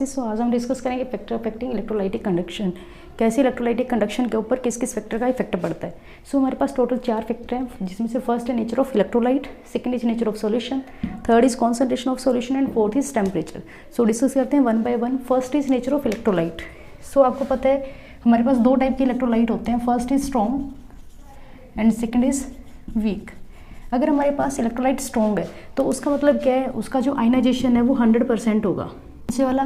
सो आज हम डिस्कस करेंगे फैक्टर अफेक्टिंग इलेक्ट्रोलाइटिक कंडक्शन, कैसे इलेक्ट्रोलाइटिक कंडक्शन के ऊपर किस किस फैक्टर का इफेक्ट पड़ता है। सो हमारे पास टोटल 4 फैक्टर हैं, जिसमें से फर्स्ट है nature of electrolyte, second is nature of solution, third is concentration of solution and fourth is temperature. So discuss करते हैं one by one. First is nature of electrolyte. So आपको पता है हमारे पास 2 टाइप के इलेक्ट्रोलाइट होते हैं, first is strong and second is weak. अगर हमारे पास इलेक्ट्रोलाइट स्ट्रॉन्ग है तो उसका मतलब क्या है, उसका जो आयनाइजेशन है वो 100% होगा। नीचे वाला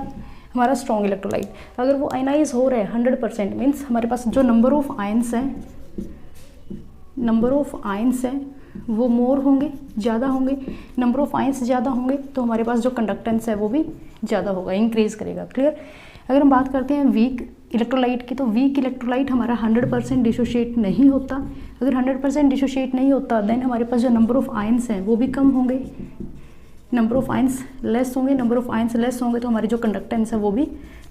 हमारा स्ट्रॉन्ग इलेक्ट्रोलाइट, अगर वो आयनाइज हो रहा है 100% मीन्स हमारे पास जो नंबर ऑफ आयंस हैं वो मोर होंगे, ज़्यादा होंगे। नंबर ऑफ आयंस ज़्यादा होंगे तो हमारे पास जो कंडक्टेंस है वो भी ज़्यादा होगा, इंक्रीज करेगा। क्लियर। अगर हम बात करते हैं वीक इलेक्ट्रोलाइट की, तो वीक इलेक्ट्रोलाइट हमारा 100% डिसोशिएट नहीं होता। अगर 100% डिसोशिएट नहीं होता देन हमारे पास जो नंबर ऑफ आयंस हैं वो भी कम होंगे, नंबर ऑफ आयंस लेस होंगे। नंबर ऑफ आयंस लेस होंगे तो हमारी जो कंडक्टेंस है वो भी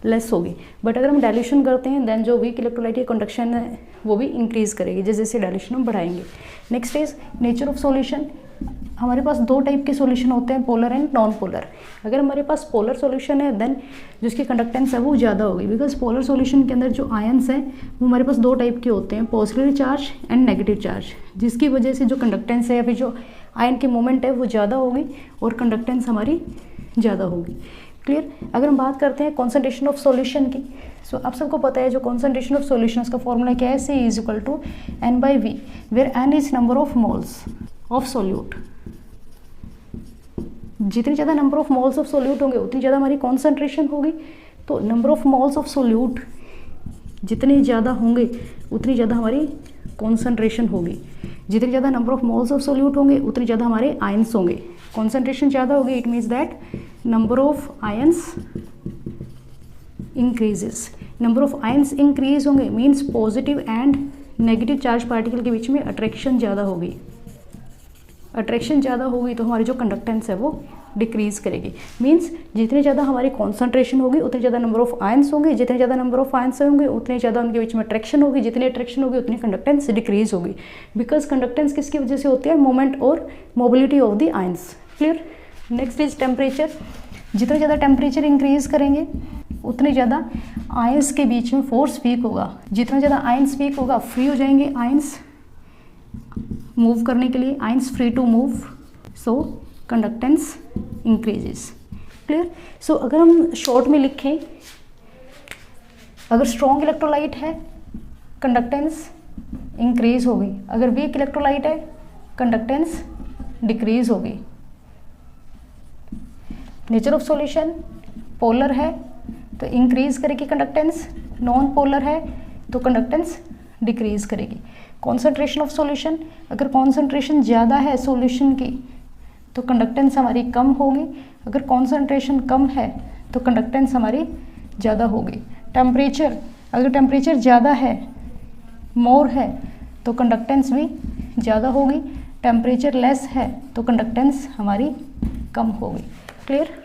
लेस होगी। बट अगर हम डायल्यूशन करते हैं देन जो वीक इलेक्ट्रोलाइट की कंडक्शन है वो भी इंक्रीज करेगी जैसे जैसे डायल्यूशन हम बढ़ाएंगे। Next is nature of solution. हमारे पास 2 टाइप के सॉल्यूशन होते हैं, पोलर एंड नॉन पोलर। अगर हमारे पास पोलर सॉल्यूशन है देन जिसकी कंडक्टेंस है वो ज़्यादा होगी, बिकॉज पोलर सॉल्यूशन के अंदर जो आयंस हैं वो हमारे पास 2 टाइप के होते हैं, positive charge and negative charge, जिसकी वजह से जो कंडक्टेंस है या फिर जो आयन की मोमेंट है वो ज़्यादा होगी और कंडक्टेंस हमारी ज़्यादा होगी। क्लियर। अगर हम बात करते हैं कॉन्सेंट्रेशन ऑफ सॉल्यूशन की, सो आप सबको पता है जो कॉन्सेंट्रेशन ऑफ सॉल्यूशन उसका फॉर्मूला क्या है, C = N/V, where N is number of moles of solute. जितनी ज़्यादा number of moles of solute होंगे उतनी ज़्यादा हमारी कॉन्सेंट्रेशन होगी। तो number of moles of solute जितने ज़्यादा होंगे उतनी ज़्यादा हमारी कॉन्सेंट्रेशन होगी। जितनी ज़्यादा number of moles of solute होंगे उतनी ज़्यादा हमारे आयंस होंगे। कॉन्सेंट्रेशन ज़्यादा होगी, it means that number of ions increases. Number of ions increase होंगे means positive and negative charge particle के बीच में अट्रैक्शन ज़्यादा होगी। अट्रैक्शन ज़्यादा होगी तो हमारी जो कंडक्टेंस है वो डिक्रीज करेगी। मीन्स जितनी ज़्यादा हमारी कॉन्सेंट्रेशन होगी उतनी ज़्यादा नंबर ऑफ आयंस होंगे, जितने ज़्यादा नंबर ऑफ आयंस होंगे उतनी ज़्यादा उनके बीच में अट्रैक्शन होगी, जितनी अट्रैक्शन होगी उतनी कंडक्टेंस डिक्रीज होगी। बिकॉज कंडक्टेंस किसकी वजह से होती है, मोमेंट और mobility of the ions. Clear. Next is temperature. जितना ज़्यादा टेम्परेचर इंक्रीज करेंगे उतने ज़्यादा आयंस के बीच में फोर्स वीक होगा। जितना ज़्यादा आयंस वीक होगा, फ्री हो जाएंगे आयंस मूव करने के लिए, ions free to move, so conductance increases. Clear. So अगर हम शॉर्ट में लिखें, अगर स्ट्रॉन्ग इलेक्ट्रोलाइट है कंडक्टेंस इंक्रीज होगी, अगर वीक इलेक्ट्रोलाइट है कंडक्टेंस डिक्रीज होगी। नेचर ऑफ सॉल्यूशन, पोलर है तो इंक्रीज करेगी कंडक्टेंस, नॉन पोलर है तो कंडक्टेंस डिक्रीज करेगी। कॉन्सेंट्रेशन ऑफ सॉल्यूशन, अगर कॉन्सेंट्रेशन ज़्यादा है सॉल्यूशन की तो कंडक्टेंस हमारी कम होगी, अगर कॉन्सेंट्रेशन कम है तो कंडक्टेंस हमारी ज़्यादा होगी। टेम्परेचर, अगर टेम्परेचर ज़्यादा है, मोर है तो कंडक्टेंस भी ज़्यादा होगी, टेम्परेचर लेस है तो कंडक्टेंस हमारी कम होगी। क्लियर।